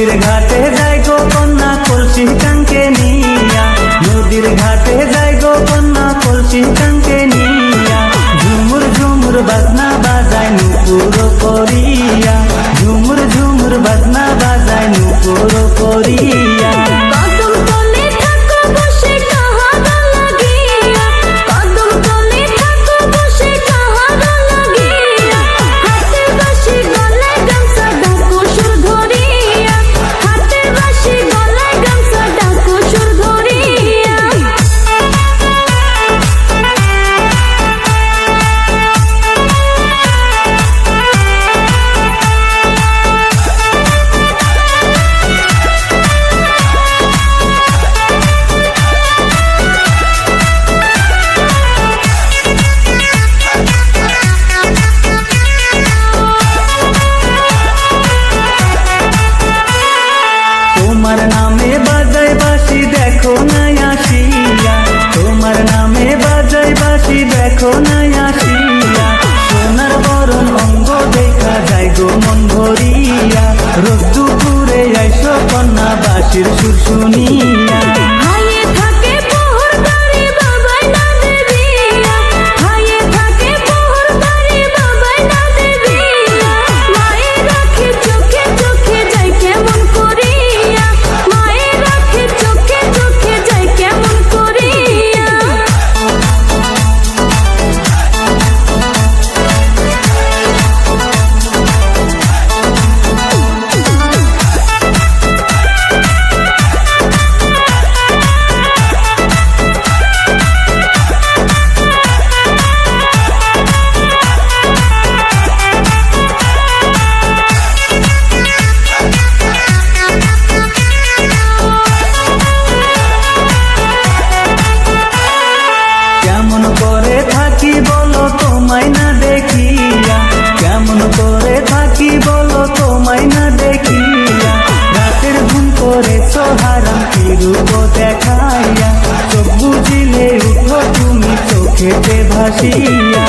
নদীর ঘাটে যাই গো কন্যা কলসি কাঙ্কে নিয়া, নদীর ঘাটে যাই গো কন্যা কলসি কাঙ্কে নিয়া। ঝুমুর ঝুমুর বাজনা বাজায় নুপুর করিয়া, ঝুমুর ঝুমুর বাজনা বাজায় নুপুর করিয়া। তোমার নামে বাজাই বাঁশি দেখো না আসিয়া, তোমার নামে বাজাই বাঁশি দেখো না আসিয়া। সোনার বরণ অঙ্গ দেখা যায় গো মন ভরিয়া, রোজ দুপুরে আইসো কন্যা বাঁশির সুর শুনিয়া। কেমন করে থাকি বলো তোমায় না দেখিয়া, কেমন করে থাকি বলো তোমায় না দেখিয়া। রাতের ঘুম করে হারাম কি রূপ দেখাইয়া, চোখ বুঝিলে উঠো তুমি চোখেতে ভাসিয়া।